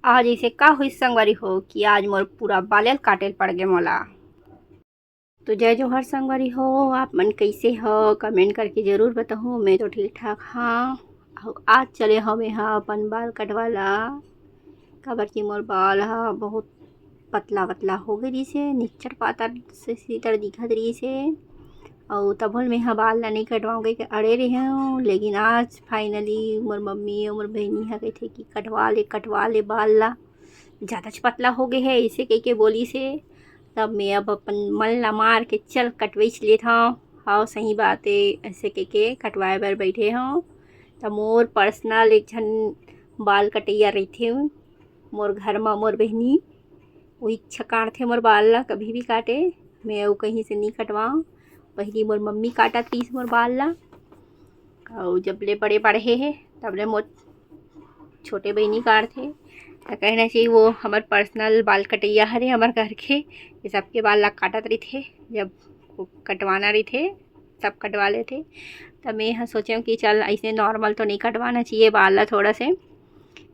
आज ऐसे का हुई संगवारी हो कि आज मोर पूरा बालेल काटेल पड़ गे मोला। तो जय जोहर संगवारी हो, आप मन कैसे हो कमेंट करके ज़रूर बताऊँ। मैं तो ठीक ठाक हाँ। आज चले हमें हाँ अपन बाल कटवाला। काबर की मोर बाल हा बहुत पतला पतला हो गई से, निच्चर पातर से सीतर दिखत रही से। और तभोल में हाँ बाल ला नहीं कटवाऊँगे के अड़े रहे हूँ, लेकिन आज फाइनली मोर मम्मी और मोर बहनी हा कहते कि कटवा ले बाल ला, ज़्यादा पतला हो गए है ऐसे कह के बोली से। तब मैं अब अपन मन ला मार के चल कटवाइच लेत हूँ। हाँ सही बात है, ऐसे कह के कटवाए बर बैठे हूँ। तब मोर पर्सनल एक झन बाल कटैया रहते मोर घर में, मोर बहनी वही इच्छा काटथे मोर बाल ला, कभी भी काटे। मैं वो कहीं से नहीं कटवाऊँ। पहली मोर मम्मी काटत रहीस मोर बाल ला, और जब ले बड़े बढ़े है तब ले मोर छोटे बहनी काटथे। तो कहना चाहिए वो हमार पर्सनल बाल कटैया हरे हमार घर के, ये सबके बाल ला काटत रही थे। जब कटवाना रही थे तब कटवा लेते। तब मैं यहाँ सोचा कि चल ऐसे नॉर्मल तो नहीं कटवाना चाहिए बाल ला, थोड़ा से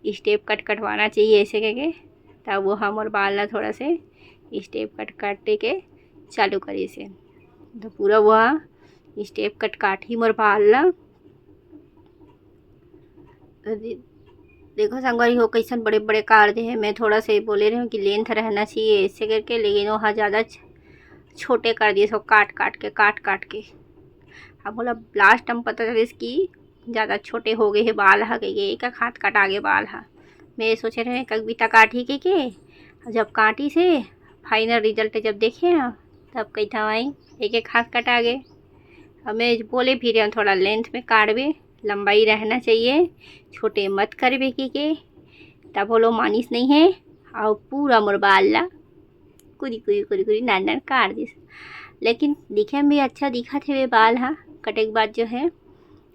स्टेप कट कटवाना चाहिए ऐसे करके। तब वो हम और बाल ला थोड़ा से स्टेप कट काटे के चालू करिए से। तो पूरा वह स्टेप कट काट ही मोर बाल ला। देखो संगवारी हो कैसन बड़े बड़े काट दे हैं। मैं थोड़ा से बोले रही हूँ कि लेंथ रहना चाहिए ऐसे करके, लेकिन वहाँ ज़्यादा छोटे कर दिए सब काट काट के। अब बोला लास्ट हम पता चले इसकी ज़्यादा छोटे हो गए हैं बाल हा, कह एक हाथ कटा गए बाल हा। मैं सोचे रहे कभी बीता काटी के जब काटी से फाइनल रिजल्ट जब देखे ना तब कही था वहीं एक हाथ कटा गए। हमें बोले फिर हम थोड़ा लेंथ में काटबे, लंबाई रहना चाहिए, छोटे मत करबे के। तब बोलो मानिस नहीं है। और पूरा मोर बाल ला कुरी नान काट दिस। लेकिन दिखे में भी अच्छा दिखा थे वे बाल हा। कटे के बाद जो है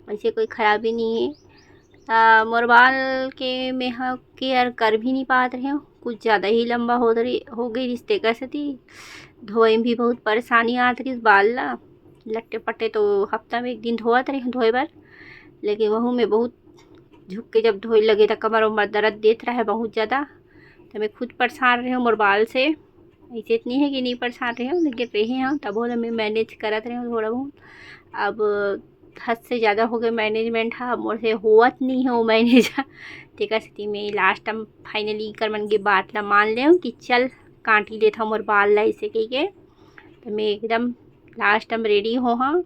ऐसे कोई खराबी नहीं है। मोर बाल के मैं हाँ केयर कर भी नहीं पात रहे हूँ, कुछ ज़्यादा ही लंबा हो गई रिश्ते का सती। धोए में भी बहुत परेशानी आत रही बाल ला। लट्टे पट्टे तो हफ्ता में एक दिन धोत रहे धोए बर, लेकिन वहू में बहुत झुक के जब धोए लगे तो कमर उमर दर्द देत रहा है बहुत ज़्यादा। तो मैं खुद परेशान रही हूँ मोर बाल से। ऐसे इतनी है कि नहीं परेशान रही हूँ, लेकिन रहे हैं तब बोले मैं मैनेज करत रही हूँ थोड़ा बहुत। अब हद से ज़्यादा हो गए मैनेजमेंट हा, मोर से होवत नहीं है वो मैनेज। ठीक है स्थिति में लास्ट हम फाइनली कर मन की बात ला मान ले कि चल काट ही लेता मोर बाल ला ऐसे कह के। तो मैं एकदम लास्ट हम रेडी हो हाँ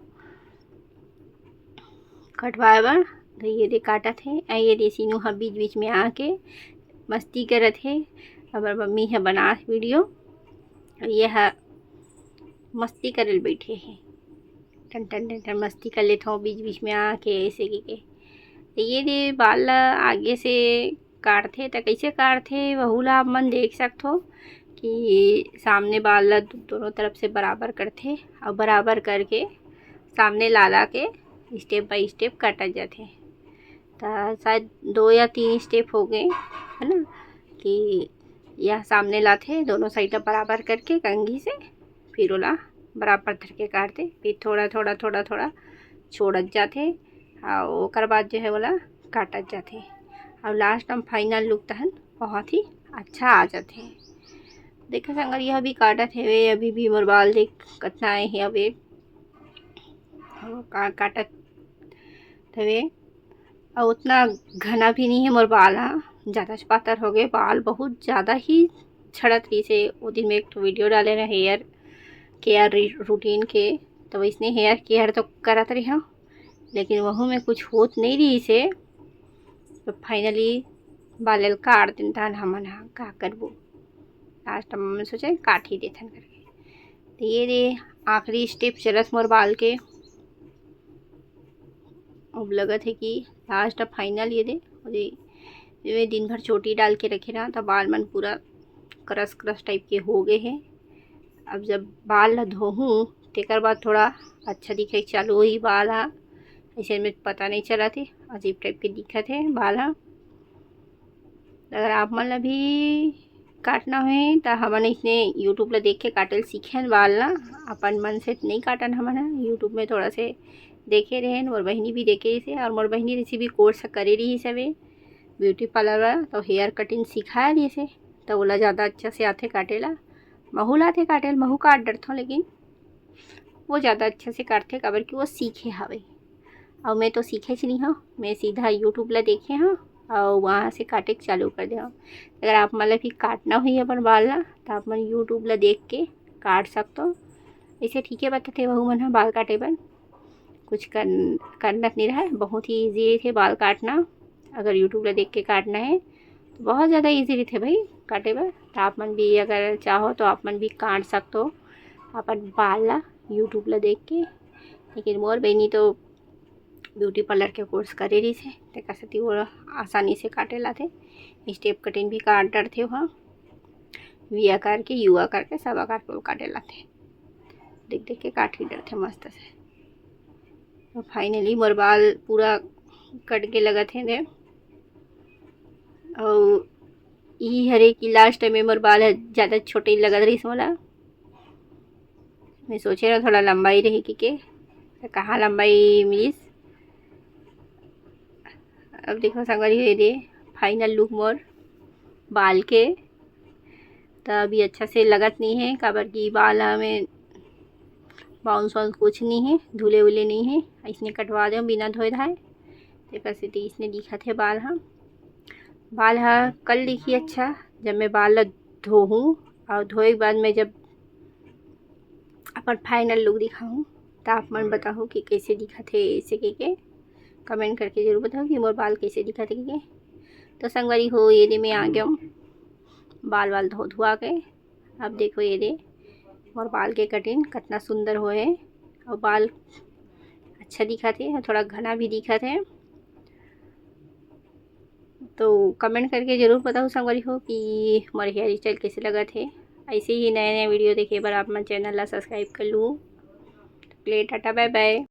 कटवाए बर। तो ये दे काटा थे ये देसी हाँ बीच बीच में आके मस्ती करत है। हमार मम्मी है बना वीडियो, और ये है मस्ती करल बैठे हैं, टन टन टन टन मस्ती कर लेता हूँ बीच बीच में आके ऐसे के। तो ये दे बाल आगे से काटथे तो कैसे काटथे वहू ला आप मन देख सकते हो कि सामने बाल ला दोनों तरफ से बराबर करथे, और बराबर करके सामने ला के स्टेप बाय स्टेप काटा जाते। तो शायद 2 या 3 स्टेप हो गए है ना, कि यह सामने लाते दोनों साइड बराबर करके कंघी से, फिर ओला बराबर धर के काटते, फिर थोड़ा थोड़ा छोड़त जाते, और ओकर बाद जो है बोला काटत जाते। और लास्ट में फाइनल लुक तहन बहुत ही अच्छा आ जाते। देखो संगर यह भी काटत है अभी भी मोर बाल देख कितना आए हैं अभी काटत हवे। और उतना घना भी नहीं है मोर बाल हाँ, ज़्यादा पातर हो गए बाल, बहुत ज़्यादा ही छड़त रही से। वो दिन में एक तो वीडियो डाले ना हेयर केयर रूटीन के, तो इसने हेयर केयर तो करत रही हूँ, लेकिन वहू में कुछ होत नहीं रही से। तो फाइनली बाल काट दिन था हमन हाँ का करबो, लास्ट में सोचे काट ही देथन करके। तो ये दे आखिरी स्टेप चलत मोर बाल के। अब लगत है कि लास्ट फाइनल ये दे ये दिन भर चोटी डाल के रखे ना तो बाल मन पूरा क्रस टाइप के हो गए हैं। अब जब बाल धोहूँ तेकर बाद थोड़ा अच्छा दिखे चालू हुई बाल हाँ, ऐसे में पता नहीं चला थे अजीब टाइप के दिखत है बाल हाँ। अगर आप मन ला भी काटना है तो हमन इसने यूट्यूब ला देख के काटल सीखे बाल ला, अपन मन से नहीं काटन हमन यूट्यूब में थोड़ा से देखे रहे। मोर बहनी भी देखे से, और मोर बहनी रेसिपी कोर्स करे रही सवे, ब्यूटी पार्लर वाला तो हेयर कटिंग सिखाया जैसे तो बोला ज़्यादा अच्छा से आते काटेला। महू लाते काटेल, महू काट डरता लेकिन वो ज़्यादा अच्छा से काटते काबर कि वो सीखे हवे और मैं तो सीखे नहीं हूँ। मैं सीधा यूट्यूब ला देखे हूँ और वहाँ से काटे चालू कर दे। अगर आप मतलब कि काटना हुई अपन बाल ला तो आप मन यूट्यूब ला देख के काट सकते हो। ऐसे ठीक है बताते बहू मन हाँ बाल काटे पर कुछ करना नहीं रहा है, बहुत ही ईजी थे बाल काटना। अगर यूट्यूब ला देख के काटना है तो बहुत ज़्यादा ईजी रहते भाई काटे पर। तो आप मन भी अगर चाहो तो आप मन भी काट सकते हो अपन बाल ला यूट्यूब ला देख के। लेकिन मोर बहनी तो ब्यूटी पार्लर के कोर्स करे रही थे तेकर सेती वो आसानी से काटे लाते। स्टेप कटिंग भी काट डरते वहाँ वी आकार के यू आकार के सब आकार के वो काटे लाते। देख देख के काट ही डरते मस्त से। तो फाइनली मोर बाल पूरा कट के लगा थे और यही हरे की लास्ट में मोर बाल ज़्यादा छोटे लगत रही मोला। मैं सोचे रहा थोड़ा लंबाई रही कि तो कहाँ लंबाई मिलीस। अब देखो संगवारी दे फाइनल लुक मोर बाल के तो अभी अच्छा से लगत नहीं है काबर की बाल में बाउंस वाउंस कुछ नहीं है, धुले उले नहीं है। इसने कटवा दे बिना धोए धाए तेकर सेती इसने दिखत है बाल हाँ। बाल हाँ कल दिखी अच्छा जब मैं बाल ला धोहूँ और धोए के बाद में जब अपन फाइनल लुक दिखाऊँ तो आप मन बताओ कि कैसे दिखत है। ऐसे के कमेंट करके ज़रूर बताओ कि मोर बाल कैसे दिखत है के। तो संगवारी हो ये दे मैं आ गया हूँ बाल वाल धो धुआ के। अब देखो ये दे और बाल के कटिंग कितना सुंदर होए और बाल अच्छा दिखत है, थोड़ा घना भी दिखत है। तो कमेंट करके ज़रूर बताओ संगवारी हो कि मोर हेयर स्टाइल कैसे लगा थे। ऐसे ही नए नए वीडियो देखे बार आप मन चैनल ला सब्सक्राइब कर लूँ। प्ले टाटा बाय बाय।